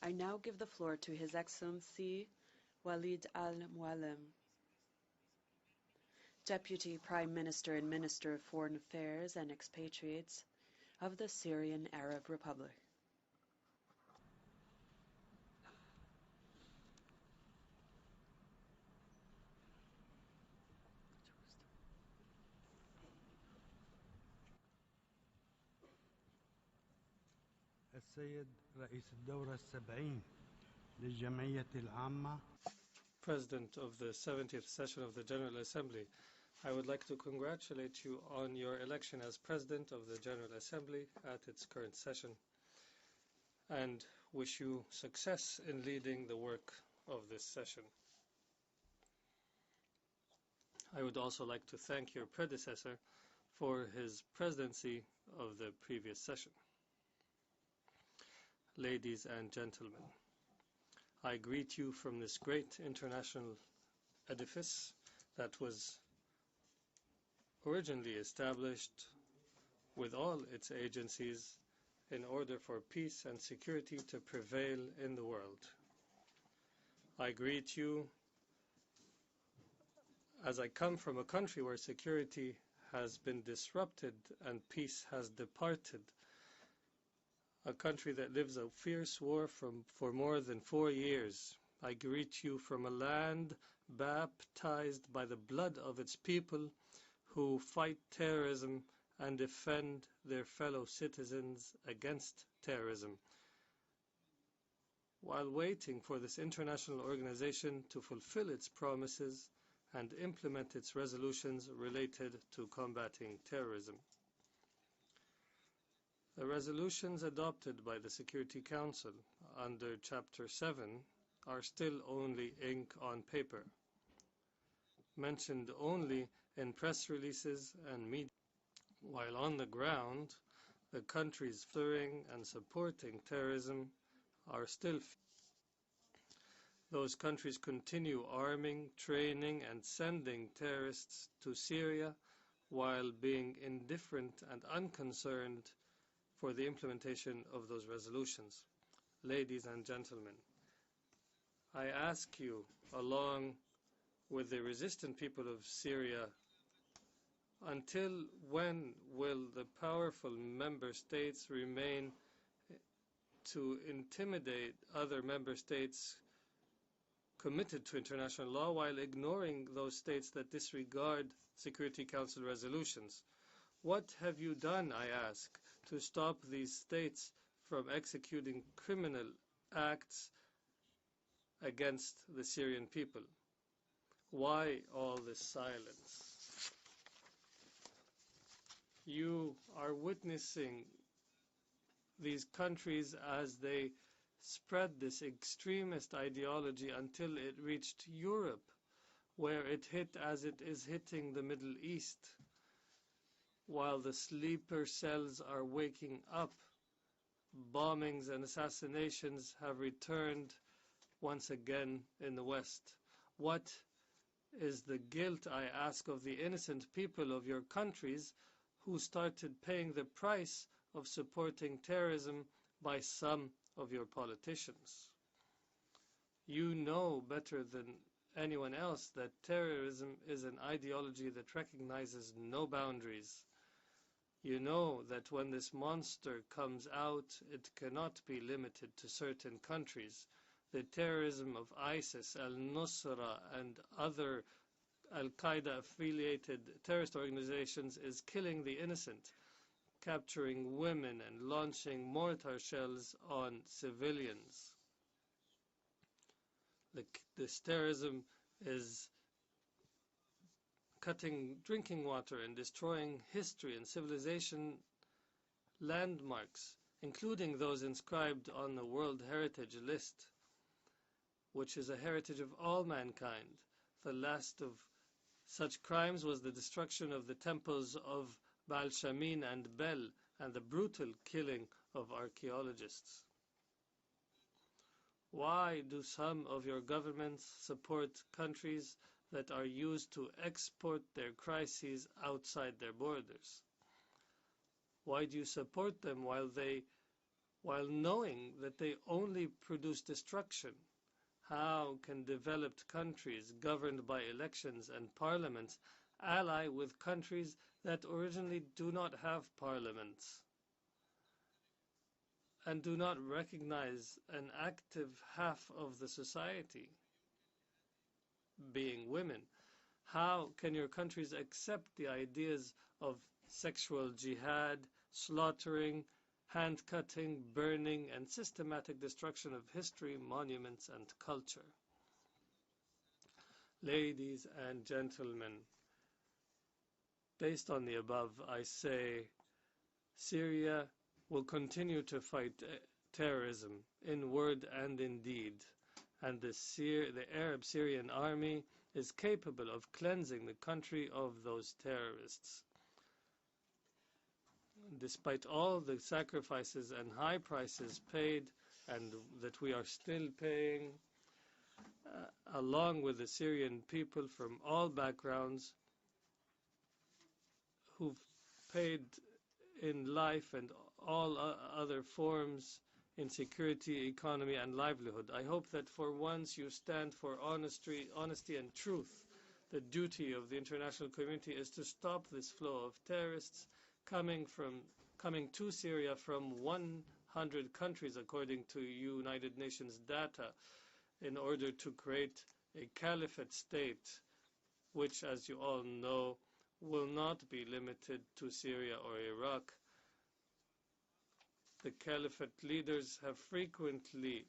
I now give the floor to His Excellency Walid Al-Moualem, Deputy Prime Minister and Minister of Foreign Affairs and Expatriates of the Syrian Arab Republic. السيد رئيس الدورة 70 للجمعية العامة. President of the 70th session of the General Assembly, I would like to congratulate you on your election as President of the General Assembly at its current session and wish you success in leading the work of this session. I would also like to thank your predecessor for his presidency of the previous session. Ladies and gentlemen, I greet you from this great international edifice that was originally established with all its agencies in order for peace and security to prevail in the world. I greet you as I come from a country where security has been disrupted and peace has departed, a country that lives a fierce war for more than 4 years. I greet you from a land baptized by the blood of its people who fight terrorism and defend their fellow citizens against terrorism, while waiting for this international organization to fulfill its promises and implement its resolutions related to combating terrorism. The resolutions adopted by the Security Council under Chapter 7 are still only ink on paper, mentioned only in press releases and media, while on the ground, the countries furthering and supporting terrorism are still. Those countries continue arming, training, and sending terrorists to Syria while being indifferent and unconcerned for the implementation of those resolutions. Ladies and gentlemen, I ask you, along with the resistant people of Syria, until when will the powerful member states remain to intimidate other member states committed to international law while ignoring those states that disregard Security Council resolutions? What have you done, I ask, to stop these states from executing criminal acts against the Syrian people? Why all this silence? You are witnessing these countries as they spread this extremist ideology until it reached Europe, where it hit as it is hitting the Middle East. While the sleeper cells are waking up, bombings and assassinations have returned once again in the West. What is the guilt, I ask, of the innocent people of your countries who started paying the price of supporting terrorism by some of your politicians? You know better than anyone else that terrorism is an ideology that recognizes no boundaries. You know that when this monster comes out, it cannot be limited to certain countries. The terrorism of ISIS, Al-Nusra, and other Al-Qaeda-affiliated terrorist organizations is killing the innocent, capturing women and launching mortar shells on civilians. This terrorism is cutting drinking water and destroying history and civilization landmarks, including those inscribed on the World Heritage List, which is a heritage of all mankind. The last of such crimes was the destruction of the temples of Baal Shamin and Bel and the brutal killing of archaeologists. Why do some of your governments support countries that are used to export their crises outside their borders? Why do you support them while they while knowing that they only produce destruction? How can developed countries governed by elections and parliaments ally with countries that originally do not have parliaments and do not recognize an active half of the society, being women? How can your countries accept the ideas of sexual jihad, slaughtering, hand-cutting, burning, and systematic destruction of history, monuments, and culture? Ladies and gentlemen, based on the above, I say Syria will continue to fight terrorism in word and in deed, and the Arab Syrian army is capable of cleansing the country of those terrorists. Despite all the sacrifices and high prices paid, and that we are still paying, along with the Syrian people from all backgrounds who've paid in life and all other forms in security, economy, and livelihood. I hope that for once you stand for honesty and truth. The duty of the international community is to stop this flow of terrorists coming to Syria from 100 countries, according to United Nations data, in order to create a caliphate state, which, as you all know, will not be limited to Syria or Iraq. The caliphate leaders have frequently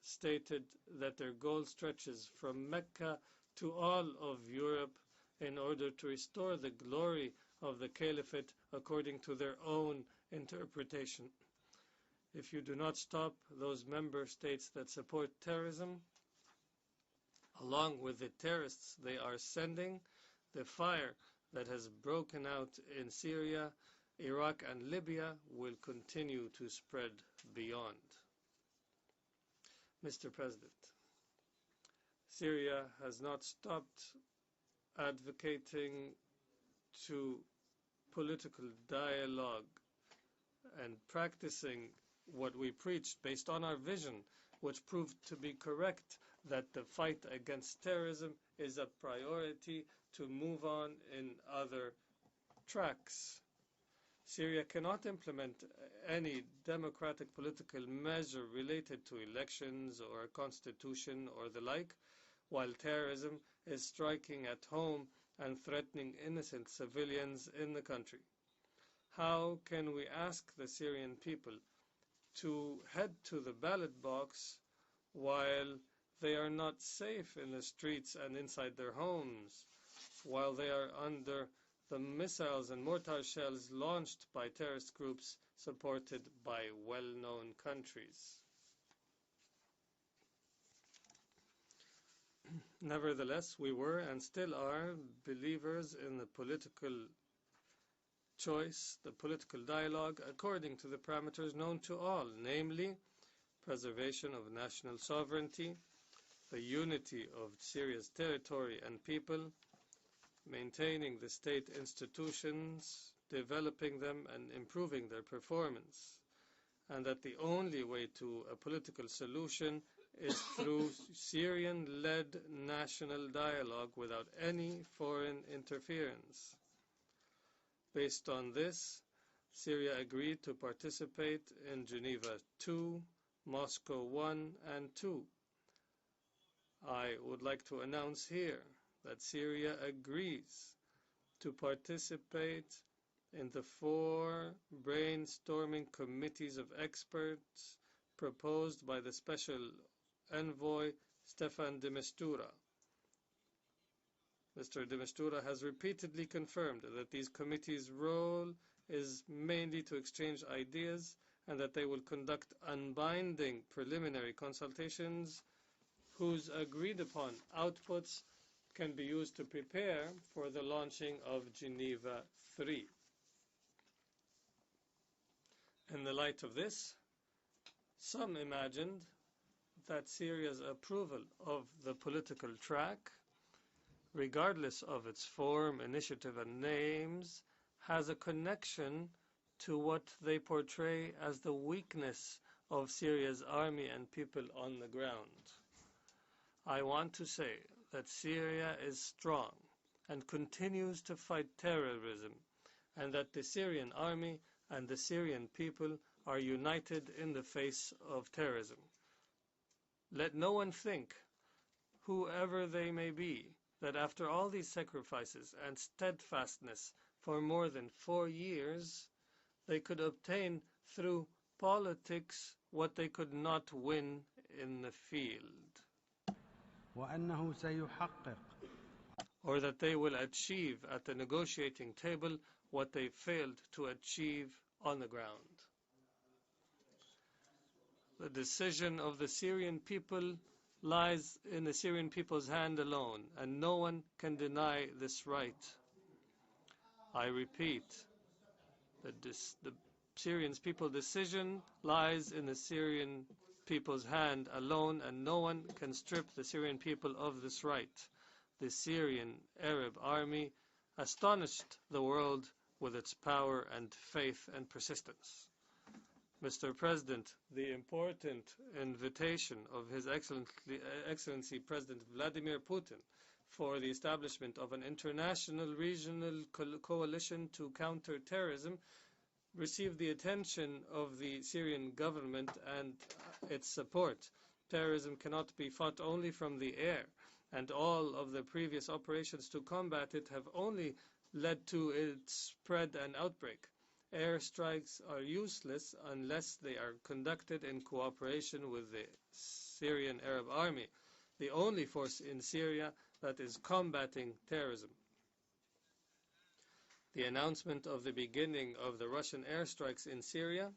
stated that their goal stretches from Mecca to all of Europe in order to restore the glory of the caliphate according to their own interpretation. If you do not stop those member states that support terrorism, along with the terrorists they are sending, the fire that has broken out in Syria, Iraq, and Libya will continue to spread beyond. Mr. President, Syria has not stopped advocating to political dialogue and practicing what we preached based on our vision, which proved to be correct, that the fight against terrorism is a priority to move on in other tracks. Syria cannot implement any democratic political measure related to elections or a constitution or the like, while terrorism is striking at home and threatening innocent civilians in the country. How can we ask the Syrian people to head to the ballot box while they are not safe in the streets and inside their homes, while they are under the missiles and mortar shells launched by terrorist groups supported by well-known countries? Nevertheless, we were and still are believers in the political choice, the political dialogue, according to the parameters known to all, namely preservation of national sovereignty, the unity of Syria's territory and people, maintaining the state institutions, developing them and improving their performance, and that the only way to a political solution is through Syrian-led national dialogue without any foreign interference. Based on this, Syria agreed to participate in Geneva II, Moscow I and II. I would like to announce here that Syria agrees to participate in the 4 brainstorming committees of experts proposed by the Special Envoy Staffan de Mistura. Mr. de Mistura has repeatedly confirmed that these committees' role is mainly to exchange ideas and that they will conduct unbinding preliminary consultations whose agreed-upon outputs can be used to prepare for the launching of Geneva III. In the light of this, some imagined that Syria's approval of the political track, regardless of its form, initiative, and names, has a connection to what they portray as the weakness of Syria's army and people on the ground. I want to say that Syria is strong and continues to fight terrorism, and that the Syrian army and the Syrian people are united in the face of terrorism. Let no one think, whoever they may be, that after all these sacrifices and steadfastness for more than 4 years, they could obtain through politics what they could not win in the field, وأنه سيحقق or that they will achieve at the negotiating table what they failed to achieve on the ground. The decision of the Syrian people lies in the Syrian people's hand alone, and no one can deny this right. I repeat, the Syrian people's decision lies in the Syrian people's hand alone, and no one can strip the Syrian people of this right. The Syrian Arab army astonished the world with its power and faith and persistence. Mr. President, the important invitation of His Excellency President Vladimir Putin for the establishment of an international regional coalition to counter terrorism received the attention of the Syrian government and its support. Terrorism cannot be fought only from the air, and all of the previous operations to combat it have only led to its spread and outbreak. Airstrikes are useless unless they are conducted in cooperation with the Syrian Arab Army, the only force in Syria that is combating terrorism. The announcement of the beginning of the Russian airstrikes in Syria,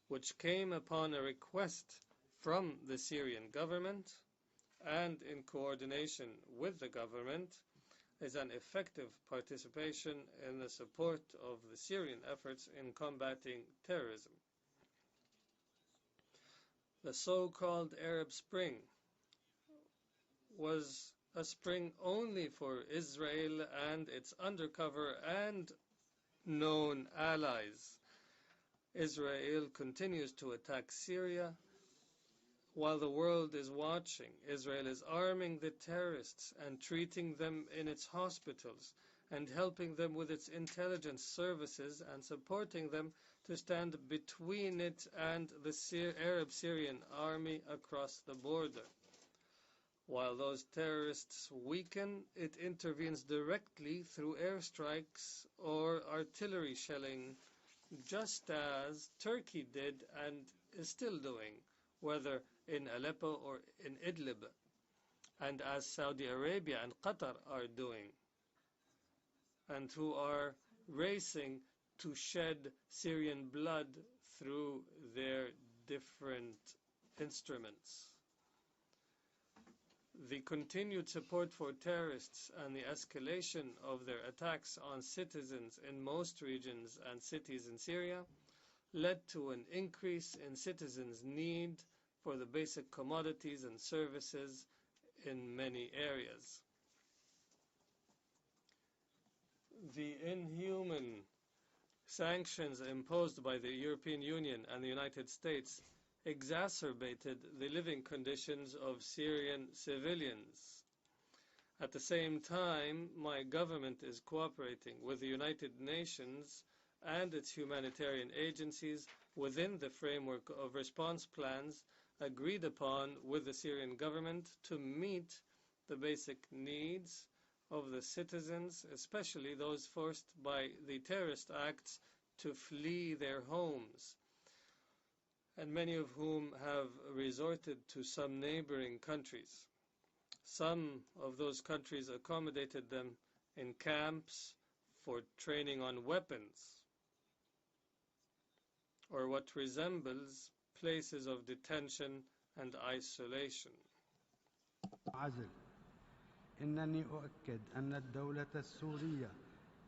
which came upon a request from the Syrian government and in coordination with the government, is an effective participation in the support of the Syrian efforts in combating terrorism. The so-called Arab Spring was a spring only for Israel and its undercover and known allies. Israel continues to attack Syria while the world is watching. Israel is arming the terrorists and treating them in its hospitals and helping them with its intelligence services and supporting them to stand between it and the Arab Syrian army across the border. While those terrorists weaken, it intervenes directly through airstrikes or artillery shelling, just as Turkey did and is still doing, whether in Aleppo or in Idlib, and as Saudi Arabia and Qatar are doing, and who are racing to shed Syrian blood through their different instruments. The continued support for terrorists and the escalation of their attacks on citizens in most regions and cities in Syria led to an increase in citizens' need for the basic commodities and services in many areas. The inhuman sanctions imposed by the European Union and the United States exacerbated the living conditions of Syrian civilians. At the same time, my government is cooperating with the United Nations and its humanitarian agencies within the framework of response plans agreed upon with the Syrian government to meet the basic needs of the citizens, especially those forced by the terrorist acts to flee their homes, and many of whom have resorted to some neighboring countries. Some of those countries accommodated them in camps for training on weapons, or what resembles places of detention and isolation. عزل. إنني أؤكد أن الدولة السورية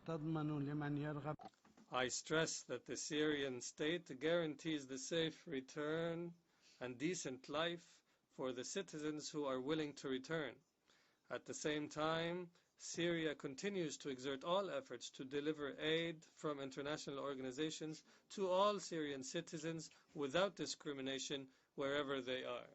تضمن لمن يرغب. I stress that the Syrian state guarantees the safe return and decent life for the citizens who are willing to return. At the same time, Syria continues to exert all efforts to deliver aid from international organizations to all Syrian citizens without discrimination wherever they are.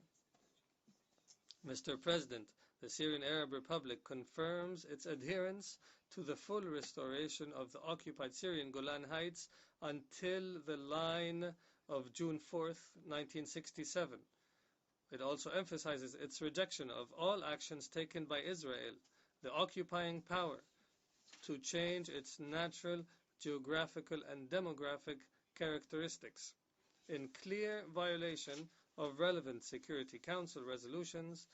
Mr. President, the Syrian Arab Republic confirms its adherence to the full restoration of the occupied Syrian Golan Heights until the line of June 4, 1967. It also emphasizes its rejection of all actions taken by Israel, the occupying power, to change its natural, geographical and demographic characteristics, in clear violation of relevant Security Council resolutions,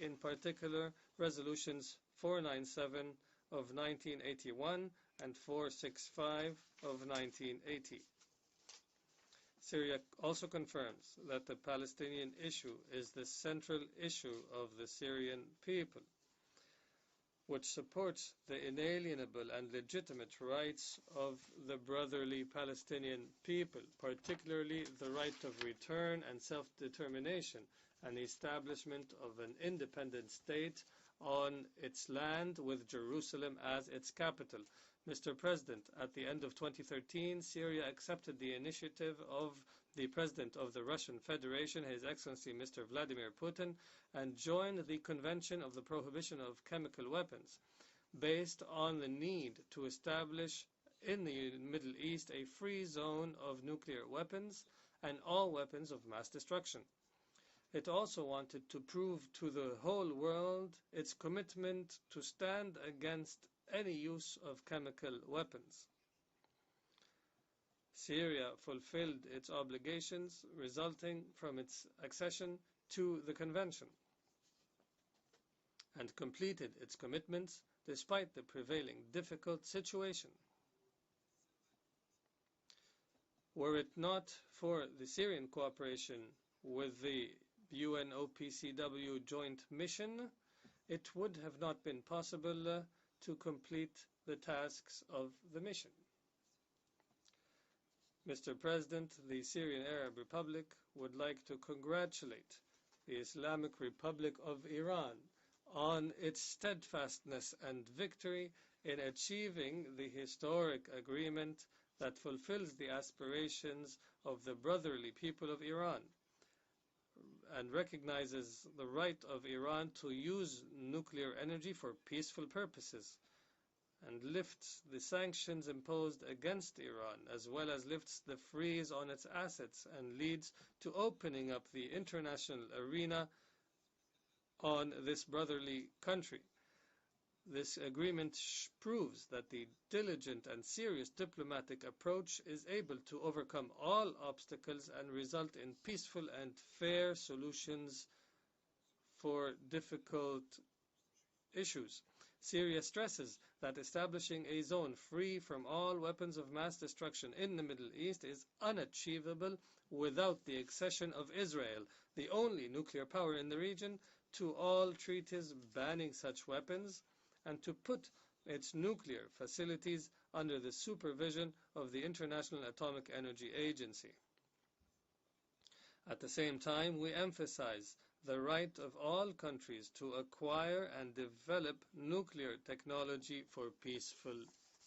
in particular Resolutions 497 of 1981 and 465 of 1980. Syria also confirms that the Palestinian issue is the central issue of the Syrian people, which supports the inalienable and legitimate rights of the brotherly Palestinian people, particularly the right of return and self-determination, and the establishment of an independent state on its land with Jerusalem as its capital. Mr. President, at the end of 2013, Syria accepted the initiative of the President of the Russian Federation, His Excellency Mr. Vladimir Putin, and joined the Convention of the Prohibition of Chemical Weapons, based on the need to establish in the Middle East a free zone of nuclear weapons and all weapons of mass destruction. It also wanted to prove to the whole world its commitment to stand against any use of chemical weapons. Syria fulfilled its obligations resulting from its accession to the Convention and completed its commitments despite the prevailing difficult situation. Were it not for the Syrian cooperation with the UNOPCW joint mission, it would have not been possible to complete the tasks of the mission. Mr. President, the Syrian Arab Republic would like to congratulate the Islamic Republic of Iran on its steadfastness and victory in achieving the historic agreement that fulfills the aspirations of the brotherly people of Iran and recognizes the right of Iran to use nuclear energy for peaceful purposes, and lifts the sanctions imposed against Iran, as well as lifts the freeze on its assets and leads to opening up the international arena on this brotherly country. This agreement proves that the diligent and serious diplomatic approach is able to overcome all obstacles and result in peaceful and fair solutions for difficult issues. Syria stresses that establishing a zone free from all weapons of mass destruction in the Middle East is unachievable without the accession of Israel, the only nuclear power in the region, to all treaties banning such weapons, and to put its nuclear facilities under the supervision of the International Atomic Energy Agency. At the same time, we emphasize the right of all countries to acquire and develop nuclear technology for peaceful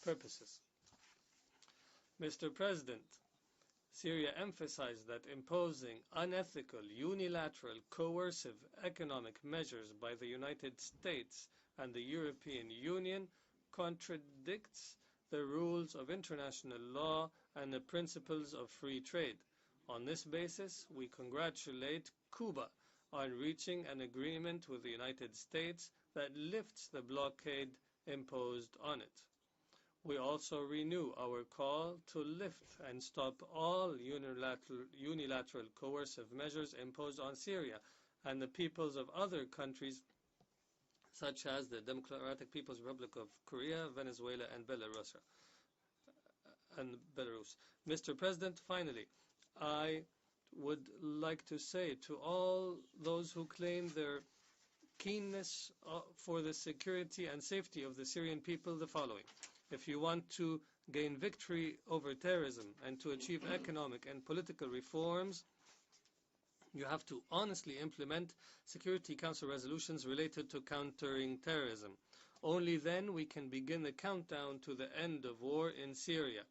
purposes. Mr. President, Syria emphasized that imposing unethical, unilateral, coercive economic measures by the United States and the European Union contradicts the rules of international law and the principles of free trade. On this basis, we congratulate Cuba on reaching an agreement with the United States that lifts the blockade imposed on it. We also renew our call to lift and stop all unilateral coercive measures imposed on Syria and the peoples of other countries such as the Democratic People's Republic of Korea, Venezuela, and Belarus. Mr. President, finally, I would like to say to all those who claim their keenness for the security and safety of the Syrian people the following. If you want to gain victory over terrorism and to achieve economic and political reforms, you have to honestly implement Security Council resolutions related to countering terrorism. Only then we can begin the countdown to the end of war in Syria,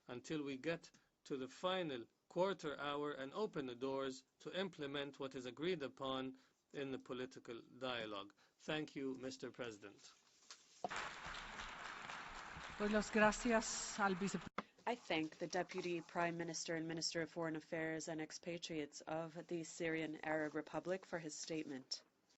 until we get to the final quarter hour and open the doors to implement what is agreed upon in the political dialogue. Thank you, Mr. President. I thank the Deputy Prime Minister and Minister of Foreign Affairs and Expatriates of the Syrian Arab Republic for his statement.